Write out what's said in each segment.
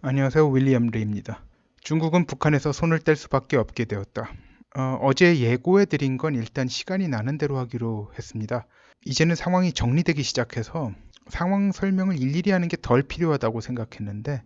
안녕하세요. 윌리엄 리입니다. 중국은 북한에서 손을 뗄 수밖에 없게 되었다. 어제 예고해드린 건 일단 시간이 나는 대로 하기로 했습니다. 이제는 상황이 정리되기 시작해서 상황 설명을 일일이 하는 게 덜 필요하다고 생각했는데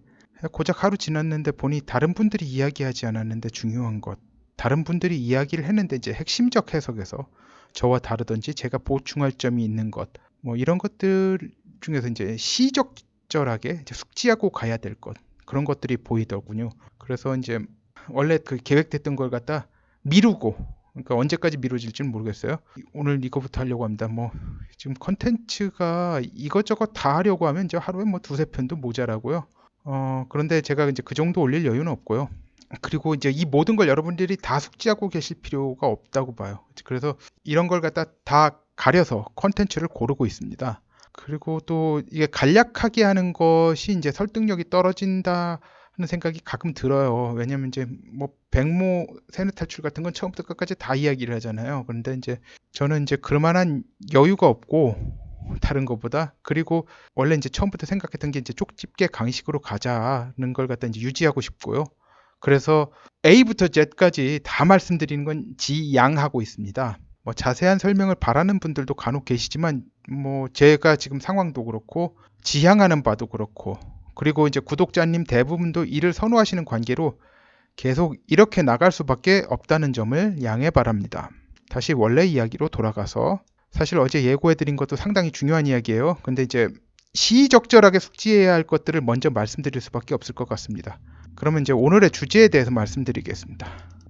고작 하루 지났는데 보니 다른 분들이 이야기하지 않았는데 중요한 것, 다른 분들이 이야기를 했는데 이제 핵심적 해석에서 저와 다르든지 제가 보충할 점이 있는 것, 뭐 이런 것들 중에서 이제 시적절하게 이제 숙지하고 가야 될 것, 그런 것들이 보이더군요. 그래서 이제 원래 그 계획됐던 걸 갖다 미루고, 그러니까 언제까지 미뤄질지는 모르겠어요. 오늘 이거부터 하려고 합니다. 뭐 지금 컨텐츠가 이것저것 다 하려고 하면 이제 하루에 뭐 두세 편도 모자라고요. 그런데 제가 이제 그 정도 올릴 여유는 없고요. 그리고 이제 이 모든 걸 여러분들이 다 숙지하고 계실 필요가 없다고 봐요. 그래서 이런 걸 갖다 다 가려서 컨텐츠를 고르고 있습니다. 그리고 또 이게 간략하게 하는 것이 이제 설득력이 떨어진다 하는 생각이 가끔 들어요. 왜냐면 이제 뭐 백모 세뇌 탈출 같은 건 처음부터 끝까지 다 이야기를 하잖아요. 그런데 이제 저는 이제 그만한 여유가 없고 다른 것보다, 그리고 원래 이제 처음부터 생각했던 게 이제 쪽집게 강식으로 가자는 걸 갖다 이제 유지하고 싶고요. 그래서 A부터 Z까지 다 말씀드리는 건 지양하고 있습니다. 뭐 자세한 설명을 바라는 분들도 간혹 계시지만 뭐 제가 지금 상황도 그렇고 지향하는 바도 그렇고, 그리고 이제 구독자님 대부분도 이를 선호하시는 관계로 계속 이렇게 나갈 수밖에 없다는 점을 양해 바랍니다. 다시 원래 이야기로 돌아가서, 사실 어제 예고해드린 것도 상당히 중요한 이야기예요. 근데 이제 시의적절하게 숙지해야 할 것들을 먼저 말씀드릴 수밖에 없을 것 같습니다. 그러면 이제 오늘의 주제에 대해서 말씀드리겠습니다.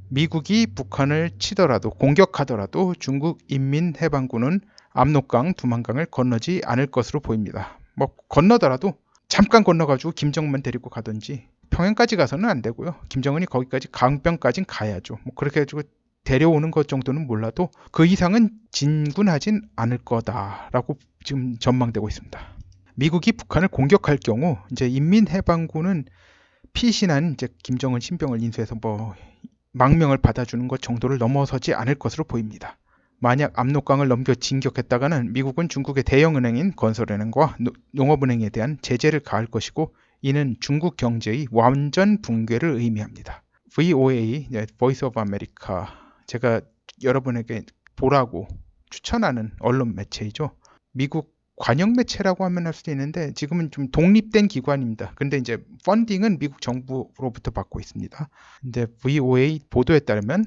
미국이 북한을 치더라도, 공격하더라도 중국 인민해방군은 압록강, 두만강을 건너지 않을 것으로 보입니다. 뭐 건너더라도 잠깐 건너가지고 김정만 데리고 가든지, 평양까지 가서는 안 되고요. 김정은이 거기까지 강병까진 가야죠. 뭐 그렇게 해가지고 데려오는 것 정도는 몰라도 그 이상은 진군하진 않을 거다라고 지금 전망되고 있습니다. 미국이 북한을 공격할 경우 이제 인민해방군은 피신한 이제 김정은 신병을 인수해서 뭐 망명을 받아주는 것 정도를 넘어서지 않을 것으로 보입니다. 만약 압록강을 넘겨 진격했다가는 미국은 중국의 대형은행인 건설은행과 농업은행에 대한 제재를 가할 것이고, 이는 중국 경제의 완전 붕괴를 의미합니다. VOA, Voice of America, 제가 여러분에게 보라고 추천하는 언론 매체이죠. 미국 관영 매체라고 하면 할 수도 있는데 지금은 좀 독립된 기관입니다. 근데 이제 펀딩은 미국 정부로부터 받고 있습니다. 근데 VOA 보도에 따르면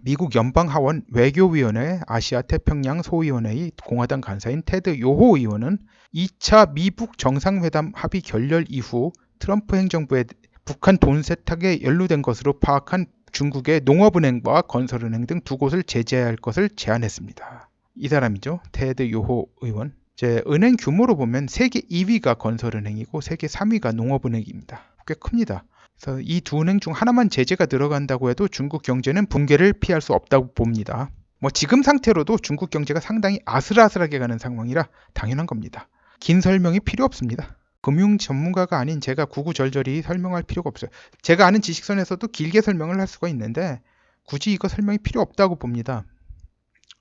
미국 연방하원 외교위원회 아시아 태평양 소위원회의 공화당 간사인 테드 요호 의원은 2차 미북 정상회담 합의 결렬 이후 트럼프 행정부의 북한 돈 세탁에 연루된 것으로 파악한 중국의 농업은행과 건설은행 등 두 곳을 제재할 것을 제안했습니다. 이 사람이죠. 테드 요호 의원. 이제 은행 규모로 보면 세계 2위가 건설은행이고 세계 3위가 농업은행입니다. 꽤 큽니다. 그래서 이 두 은행 중 하나만 제재가 들어간다고 해도 중국 경제는 붕괴를 피할 수 없다고 봅니다. 뭐 지금 상태로도 중국 경제가 상당히 아슬아슬하게 가는 상황이라 당연한 겁니다. 긴 설명이 필요 없습니다. 금융 전문가가 아닌 제가 구구절절히 설명할 필요가 없어요. 제가 아는 지식선에서도 길게 설명을 할 수가 있는데 굳이 이거 설명이 필요 없다고 봅니다.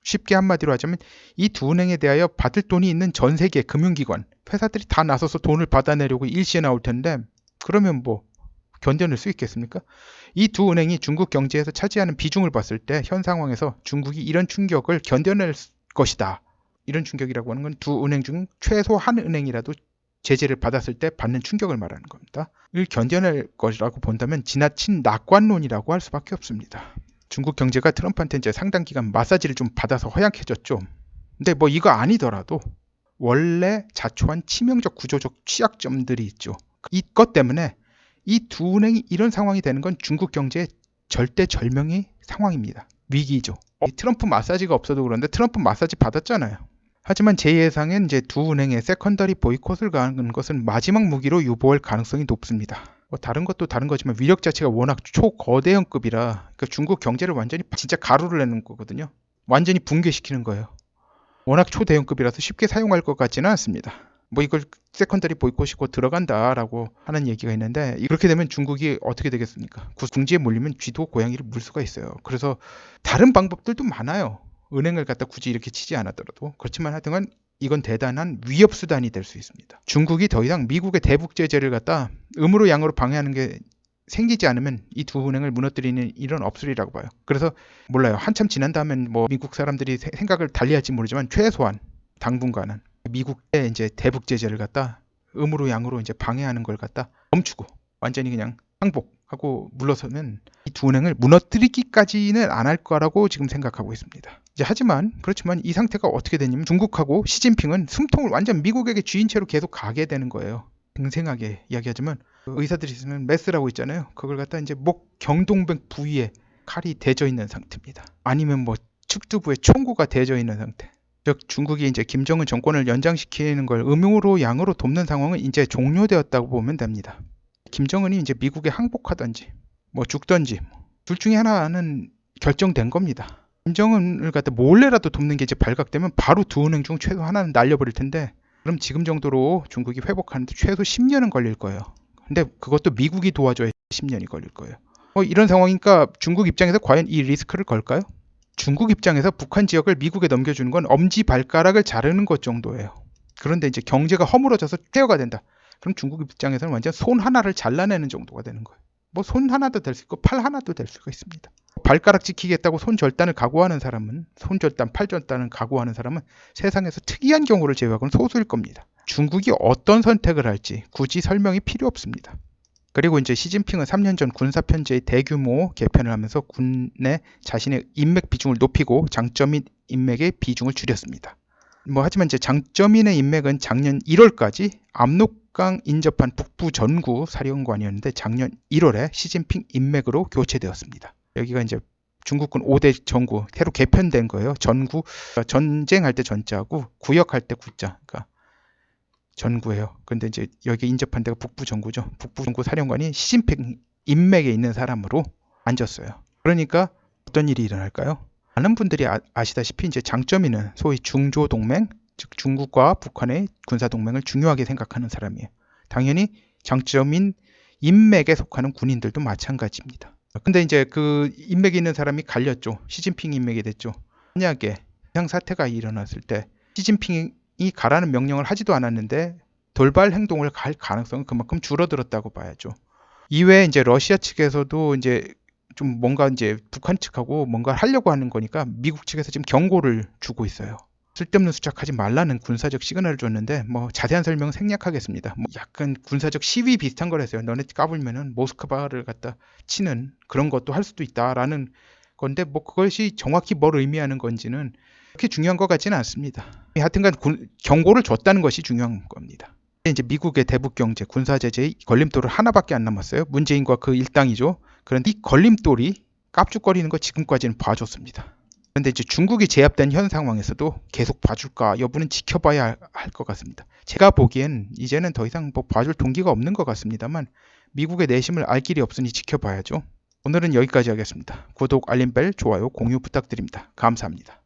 쉽게 한마디로 하자면 이 두 은행에 대하여 받을 돈이 있는 전 세계 금융기관, 회사들이 다 나서서 돈을 받아내려고 일시에 나올 텐데 그러면 뭐 견뎌낼 수 있겠습니까? 이 두 은행이 중국 경제에서 차지하는 비중을 봤을 때 현 상황에서 중국이 이런 충격을 견뎌낼 것이다. 이런 충격이라고 하는 건 두 은행 중 최소 한 은행이라도 제재를 받았을 때 받는 충격을 말하는 겁니다. 을 견뎌낼 것이라고 본다면 지나친 낙관론이라고 할 수밖에 없습니다. 중국 경제가 트럼프한테 이제 상당 기간 마사지를 좀 받아서 허약해졌죠. 근데 뭐 이거 아니더라도 원래 자초한 치명적 구조적 취약점들이 있죠. 이것 때문에 이 두 은행이 이런 상황이 되는 건 중국 경제의 절대절명의 상황입니다. 위기죠. 이 트럼프 마사지가 없어도 그런데 트럼프 마사지 받았잖아요. 하지만 제 예상엔 이제 두 은행의 세컨더리 보이콧을 가는 것은 마지막 무기로 유보할 가능성이 높습니다. 뭐 다른 것도 다른 거지만 위력 자체가 워낙 초거대형급이라, 그러니까 중국 경제를 완전히 진짜 가루를 내는 거거든요. 완전히 붕괴시키는 거예요. 워낙 초대형급이라서 쉽게 사용할 것 같지는 않습니다. 뭐 이걸 세컨더리 보이콧이 곧 들어간다라고 하는 얘기가 있는데, 그렇게 되면 중국이 어떻게 되겠습니까? 궁지에 몰리면 쥐도 고양이를 물 수가 있어요. 그래서 다른 방법들도 많아요. 은행을 갖다 굳이 이렇게 치지 않았더라도. 그렇지만 하여튼 이건 대단한 위협 수단이 될 수 있습니다. 중국이 더 이상 미국의 대북 제재를 갖다 음으로 양으로 방해하는 게 생기지 않으면 이 두 은행을 무너뜨리는 일은 없으리라고 봐요. 그래서 몰라요. 한참 지난 다음엔 뭐 미국 사람들이 생각을 달리할지 모르지만 최소한 당분간은 미국의 이제 대북 제재를 갖다 음으로 양으로 이제 방해하는 걸 갖다 멈추고 완전히 그냥 항복하고 물러서면 이 두 은행을 무너뜨리기까지는 안 할 거라고 지금 생각하고 있습니다. 이제 그렇지만 이 상태가 어떻게 되냐면 중국하고 시진핑은 숨통을 완전 미국에게 쥐인 채로 계속 가게 되는 거예요. 생생하게 이야기하자면 의사들이 쓰는 메스라고 있잖아요. 그걸 갖다 이제 목 경동맥 부위에 칼이 대져 있는 상태입니다. 아니면 뭐 측두부에 총구가 대져 있는 상태. 즉 중국이 이제 김정은 정권을 연장시키는 걸 음으로 양으로 돕는 상황은 이제 종료되었다고 보면 됩니다. 김정은이 이제 미국에 항복하든지 뭐 죽든지 둘 중에 하나는 결정된 겁니다. 김정은을 갖다 몰래라도 돕는 게 이제 발각되면 바로 두 은행 중 최소 하나는 날려버릴 텐데 그럼 지금 정도로 중국이 회복하는데 최소 10년은 걸릴 거예요. 근데 그것도 미국이 도와줘야 10년이 걸릴 거예요. 이런 상황이니까 중국 입장에서 과연 이 리스크를 걸까요? 중국 입장에서 북한 지역을 미국에 넘겨주는 건 엄지발가락을 자르는 것 정도예요. 그런데 이제 경제가 허물어져서 폐허가 된다. 그럼 중국 입장에서는 완전 손 하나를 잘라내는 정도가 되는 거예요. 뭐 손 하나도 될 수 있고 팔 하나도 될 수가 있습니다. 발가락 지키겠다고 손 절단을 각오하는 사람은 손 절단, 팔 절단을 각오하는 사람은 세상에서 특이한 경우를 제외하고는 소수일 겁니다. 중국이 어떤 선택을 할지 굳이 설명이 필요 없습니다. 그리고 이제 시진핑은 3년 전 군사편제의 대규모 개편을 하면서 군내 자신의 인맥 비중을 높이고 장점인 인맥의 비중을 줄였습니다. 하지만 이제 장점인의 인맥은 작년 1월까지 압록강 인접한 북부 전구 사령관이었는데 작년 1월에 시진핑 인맥으로 교체되었습니다. 여기가 이제 중국군 5대 전구 새로 개편된 거예요. 전구 전쟁할 때 전자고 구역할 때 구자. 그러니까 전구예요. 근데 이제 여기 인접한 데가 북부 전구죠. 북부 전구 사령관이 시진핑 인맥에 있는 사람으로 앉았어요. 그러니까 어떤 일이 일어날까요? 많은 분들이 아시다시피 이제 장점인은 소위 중조 동맹, 즉 중국과 북한의 군사 동맹을 중요하게 생각하는 사람이에요. 당연히 장점인 인맥에 속하는 군인들도 마찬가지입니다. 근데 이제 그 인맥이 있는 사람이 갈렸죠. 시진핑 인맥이 됐죠. 만약에 이상 사태가 일어났을 때 시진핑이 가라는 명령을 하지도 않았는데 돌발 행동을 갈 가능성은 그만큼 줄어들었다고 봐야죠. 이외에 이제 러시아 측에서도 이제 좀 뭔가 이제 북한 측하고 뭔가 하려고 하는 거니까 미국 측에서 지금 경고를 주고 있어요. 쓸데없는 수작하지 말라는 군사적 시그널을 줬는데 자세한 설명은 생략하겠습니다. 약간 군사적 시위 비슷한 걸 했어요. 너네 까불면은 모스크바를 갖다 치는 그런 것도 할 수도 있다라는 건데 그것이 정확히 뭘 의미하는 건지는 그렇게 중요한 것 같지는 않습니다. 하여튼간 경고를 줬다는 것이 중요한 겁니다. 이제 미국의 대북 경제 군사 제재의 걸림돌은 하나밖에 안 남았어요. 문재인과 그 일당이죠. 그런데 이 걸림돌이 깝죽거리는 거 지금까지는 봐줬습니다. 그런데 이제 중국이 제압된 현 상황에서도 계속 봐줄까 여부는 지켜봐야 할 것 같습니다. 제가 보기엔 이제는 더 이상 봐줄 동기가 없는 것 같습니다만 미국의 내심을 알 길이 없으니 지켜봐야죠. 오늘은 여기까지 하겠습니다. 구독, 알림벨, 좋아요, 공유 부탁드립니다. 감사합니다.